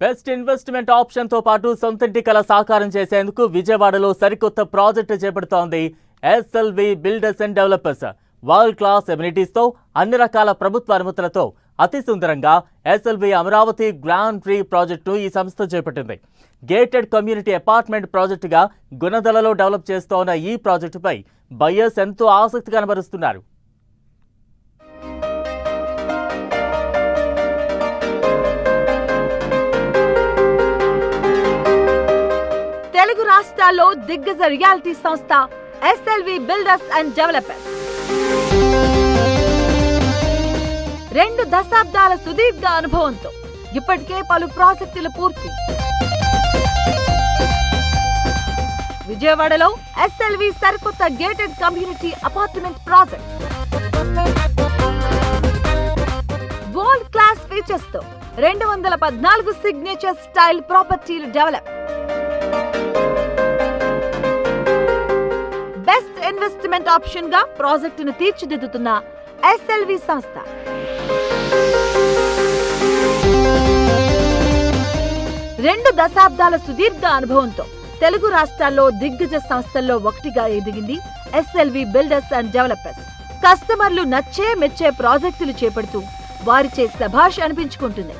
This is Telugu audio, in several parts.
బెస్ట్ ఇన్వెస్ట్మెంట్ ఆప్షన్ తో పాటు సొంతింటి కల సాకారం చేసేందుకు విజయవాడలో సరికొత్త ప్రాజెక్టు చేపడుతోంది SLV builders and developers. World class amenities తో అన్ని రకాల ప్రభుత్వ అనుమతులతో అతి సుందరంగా ఎస్ఎల్వి అమరావతి గ్రాండ్ ప్రీ ప్రాజెక్టును ఈ సంస్థ చేపట్టింది. గేటెడ్ కమ్యూనిటీ అపార్ట్మెంట్ ప్రాజెక్టుగా గుణదలలో డెవలప్ చేస్తోన్న ఈ ప్రాజెక్టుపై బయర్స్ ఎంతో ఆసక్తి కనబరుస్తున్నారు. తెలుగు రాష్ట్రాల్లో దిగ్గజ రియాలిటీ సంస్థ ఎస్ఎల్వి బిల్డర్స్ అండ్ డెవలపర్స్ 2 దశాబ్దాల సుదీర్ఘ అనుభవంతో ఇప్పటికే పలు ప్రాజెక్టులు పూర్తి. విజయవాడలో ఎస్ఎల్వి సరికొత్త gated community apartment project world class features తో 214 సిగ్నేచర్ స్టైల్ ప్రాపర్టీలు డెవలప్. బెస్ట్ ఇన్వెస్ట్మెంట్ ఆప్షన్ గా ప్రాజెక్టును తీర్చిదిద్దుతున్న ఎస్ఎల్వి సంస్థ 2 దశాబ్దాల సుదీర్ఘ అనుభవంతో తెలుగు రాష్ట్రాల్లో దిగ్గజ సంస్థల్లో ఒకటిగా ఎదిగింది ఎస్ఎల్వి బిల్డర్స్ అండ్ డెవలపర్స్. కస్టమర్లు నచ్చే మెచ్చే ప్రాజెక్టులు చేపడుతూ వారిచే శభాష్ అనిపించుకుంటుంది.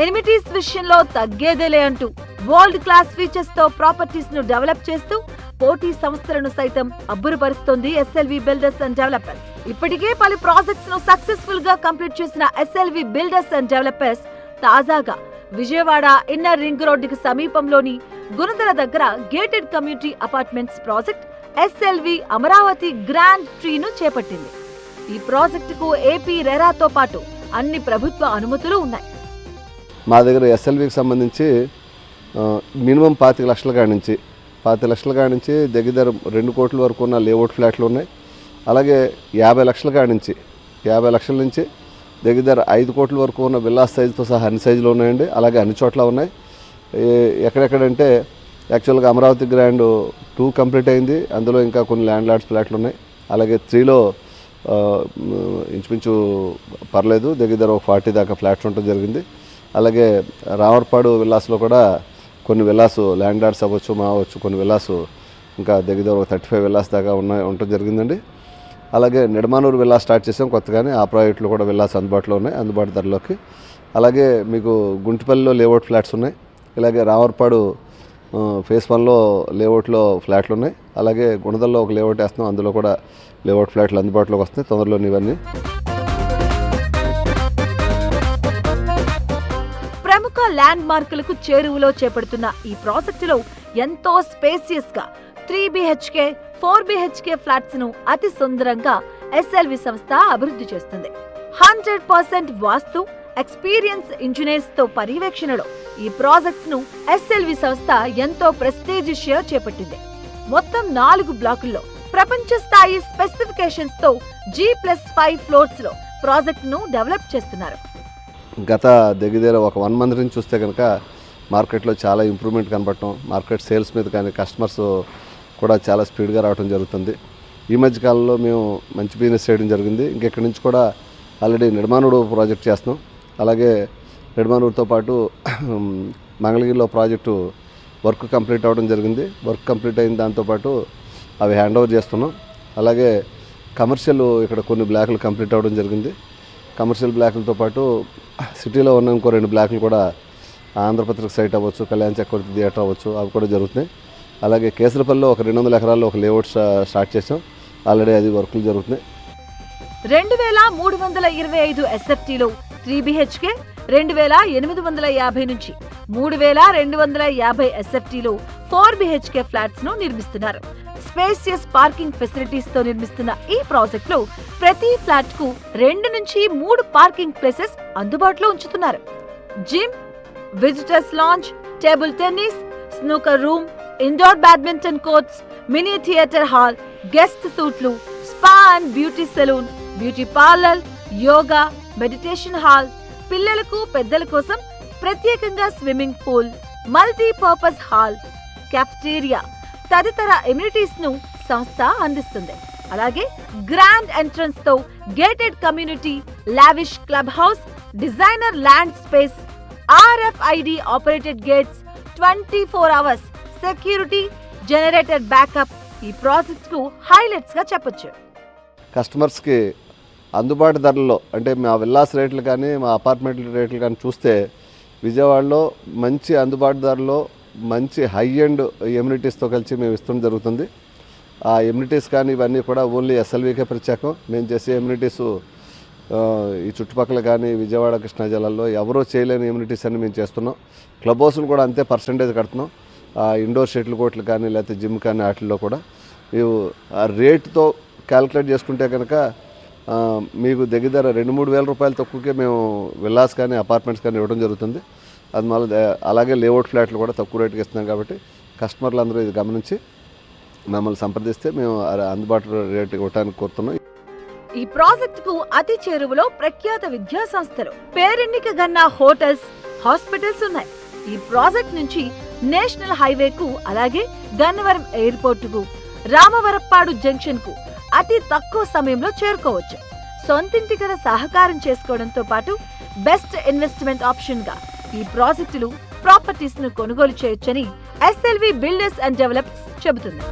ఎనిమిటీస్ విషయంలో తగ్గేదేలే అంటూ వరల్డ్ క్లాస్ ఫీచర్స్ తో ప్రాపర్టీస్ ను డెవలప్ చేస్తూ పోటీ సంస్థలను సైతం అబ్బురపరుస్తోంది ఎస్ఎల్వి బిల్డర్స్ అండ్ డెవలపర్స్. ఇప్పటికే పలు ప్రాజెక్ట్స్ ను సక్సెస్ఫుల్ గా కంప్లీట్ చేసిన ఎస్ఎల్వి బిల్డర్స్ అండ్ డెవలపర్స్ తాజాగా విజయవాడ ఇన్నర్ రింగ్ రోడ్డుకి సమీపంలోని గుణదల దగ్గర gated community apartments project SLV Amaravati grand ట్రీను చేపట్టింది. ఈ ప్రాజెక్టుకు ఏపీ రెరాతో పాటు అన్ని ప్రభుత్వ అనుమతులు ఉన్నాయి. మా దగ్గర ఎస్ఎల్వికి సంబంధించి మినిమం 25 లక్షల కాడి నుంచి 25 లక్షల కాడి నుంచి దగ్గర 2 కోట్ల వరకు ఉన్న లేఅవుట్ ఫ్లాట్లు ఉన్నాయి. అలాగే 50 లక్షల కాడి నుంచి 50 లక్షల నుంచి దగ్గర 5 కోట్ల వరకు ఉన్న విల్లాస్ సైజుతో సహా అన్ని సైజులు ఉన్నాయండి. అలాగే అన్ని చోట్ల ఉన్నాయి. ఎక్కడెక్కడంటే యాక్చువల్గా అమరావతి గ్రాండ్ 2 కంప్లీట్ అయింది. అందులో ఇంకా కొన్ని ల్యాండ్ లార్డ్స్ ఫ్లాట్లు ఉన్నాయి. అలాగే 3లో ఇంచుమించు పర్లేదు దగ్గర ఒక 40 దాకా ఫ్లాట్స్ ఉండటం జరిగింది. అలాగే రావర్పాడు విల్లాస్లో కూడా కొన్ని విల్లాసు ల్యాండ్ లార్డ్స్ అవ్వచ్చు మావచ్చు, కొన్ని విల్లాసు ఇంకా దగ్గర ఒక 35 విల్లాస్ దాకా ఉండటం జరిగిందండి. అలాగే నిడమానూరు విల్లాస్ స్టార్ట్ చేసాం కొత్తగానే. ఆ ప్రాజెక్టులు కూడా విల్లాస్ అందుబాటులో ఉన్నాయి, అందుబాటు ధరలోకి. అలాగే మీకు గుంటిపల్లిలో లేఅవుట్ ఫ్లాట్స్ ఉన్నాయి. ఇలాగే రావర్పాడు ఫేస్ 1లో లేఅవుట్లో ఫ్లాట్లు ఉన్నాయి. అలాగే గుణదల్లో ఒక లేఅవుట్ వేస్తున్నాం, అందులో కూడా లేఅవుట్ ఫ్లాట్లు అందుబాటులోకి వస్తున్నాయి తొందరలో. ఇవన్నీ ప్రముఖ ల్యాండ్ మార్కులకు చేరువలో చేపడుతున్న ఈ ప్రాజెక్టులో ఎంతో స్పేసియస్ గా 3 BHK 4 BHK ఫ్లాట్స్ ను అతి సుందరంగా ఎస్ఎల్వి సంస్థ అభివృద్ధి చేస్తుంది. 100% వాస్తు ఎక్స్పీరియన్స్ ఇంజనీర్స్ తో పర్యవేక్షణలో ఈ ప్రాజెక్ట్స్ ను ఎస్ఎల్వి సంస్థ ఎంతో ప్రెస్టీజియస్ గా చేపట్టింది. మొత్తం 4 బ్లాకుల్లో ప్రపంచ స్థాయి స్పెసిఫికేషన్స్ తో G+5 ఫ్లోర్స్ లో ప్రాజెక్ట్ ను డెవలప్ చేస్తున్నారు. గత దగ్గర ఒక 1 మంత్ నుంచి చూస్తే కనుక మార్కెట్లో చాలా ఇంప్రూవ్మెంట్ కనపడటం, మార్కెట్ సేల్స్ మీద కానీ కస్టమర్స్ కూడా చాలా స్పీడ్గా రావడం జరుగుతుంది. ఈ మధ్య కాలంలో మేము మంచి బిజినెస్ చేయడం జరిగింది. ఇంకెక్కడి నుంచి కూడా ఆల్రెడీ నిడమానూరు ప్రాజెక్ట్ చేస్తున్నాం. అలాగే నిడమానూరుతో పాటు మంగళగిరిలో ప్రాజెక్టు వర్క్ కంప్లీట్ అవ్వడం జరిగింది. వర్క్ కంప్లీట్ అయిన దాంతోపాటు అవి హ్యాండ్ ఓవర్ చేస్తున్నాం. అలాగే కమర్షియల్ ఇక్కడ కొన్ని బ్లాక్లు కంప్లీట్ అవ్వడం జరిగింది. కమర్షియల్ బ్లాక్లతో పాటు సిటీలో ఉన్న ఇంకో 2 బ్లాక్లు కూడా ఆంధ్రపత్రిక సైట్ అవ్వచ్చు, కళ్యాణ్ చక్రవర్తి థియేటర్ అవ్వచ్చు, అవి కూడా జరుగుతున్నాయి. అలాగే కేసరపల్లిలో ఒక 200 ఎకరాల్లో ఒక లేఅవుట్ స్టార్ట్ చేసాం. ఆల్రెడీ అది వర్కులు జరుగుతున్నాయి. 2325 ఎస్ఎఫ్టీలో 3 BHK, 2850 నుంచి 3250 ఎస్ఎఫ్టీలో 4 BHK ఫ్లాట్స్ ను నిర్మిస్తున్నారు. స్పేసియస్ పార్కింగ్ ఫెసిలిటీస్ తో నిర్మిస్తున్న ఈ ప్రాజెక్ట్ లో ప్రతి ఫ్లాట్ కు 2 నుంచి 3 పార్కింగ్ ప్లేసెస్ అందుబాటులో ఉంచుతున్నారు. Gym, visitors lounge, table tennis, snooker room, indoor badminton courts, mini theatre hall, guest సూట్లు, spa and beauty salon, beauty parlour, yoga, meditation hall, పిల్లలకు పెద్దల కోసం ప్రత్యేకంగా swimming pool, multipurpose hall, cafeteria తదితర ఎమ్యూనిటీస్ ను సంస్థ అందిస్తుంది. అలాగే గ్రాండ్ ఎంట్రన్స్ తో gated community, lavish club house, designer land space, RFID operated gates, 24 hours security, generator backup ఈ ప్రాజెక్ట్ కు హైలైట్స్ గా చెప్పొచ్చు. కస్టమర్స్కి అందుబాటు ధరల్లో అంటే మా విల్లాస్ రేట్లు కానీ మా అపార్ట్మెంట్ రేట్లు కానీ చూస్తే విజయవాడలో మంచి అందుబాటు ధరలో మంచి హై ఎండ్ ఎమ్యూనిటీస్తో కలిసి మేము ఇస్తూ జరుగుతుంది. ఆ ఎమ్యూనిటీస్ కానీ ఇవన్నీ కూడా ఓన్లీ SLVకే ప్రత్యేకం. మేము చేసే ఎమ్యూనిటీస్ ఈ చుట్టుపక్కల కానీ విజయవాడ కృష్ణా జిల్లాలో ఎవరో చేయలేని ఎమ్యూనిటీస్ అన్ని మేము చేస్తున్నాం. క్లబ్ హౌస్లు కూడా అంతే పర్సంటేజ్ కడుతున్నాం. ఇండోర్ షటిల్ కోర్టులు కానీ లేకపోతే జిమ్ కానీ వాటిల్లో కూడా ఆ రేటుతో క్యాలిక్యులేట్ చేసుకుంటే కనుక మీకు దగ్గర 2-3 వేల రూపాయలు తక్కువకే మేము విల్లాస్ కానీ అపార్ట్మెంట్స్ కానీ ఇవ్వడం జరుగుతుంది. అది మళ్ళీ అలాగే లేఅవుట్ ఫ్లాట్లు కూడా తక్కువ రేటుకి ఇస్తున్నాం. కాబట్టి కస్టమర్లు అందరూ ఇది గమనించి మమ్మల్ని సంప్రదిస్తే మేము అందుబాటులో రేటు ఇవ్వడానికి కోరుతున్నాం. ఈ ప్రాజెక్ట్ కు అతి చేరువలో ప్రఖ్యాత విద్యా సంస్థలు, పేరెన్నిక గన్న హోటల్స్, హాస్పిటల్స్ ఉన్నాయి. ఈ ప్రాజెక్ట్ నుంచి నేషనల్ హైవే కు, అలాగే గన్నవరం ఎయిర్పోర్ట్ కు, రామవరప్పాడు జంక్షన్ కు అతి తక్కువ సమయంలో చేరుకోవచ్చు. సొంతింటి గల సహకారం చేసుకోవడంతో పాటు బెస్ట్ ఇన్వెస్ట్మెంట్ ఆప్షన్ గా ఈ ప్రాజెక్టులు, ప్రాపర్టీస్ ను కొనుగోలు చేయొచ్చని SLV బిల్డర్స్ అండ్ డెవలపర్స్ చెబుతుంది.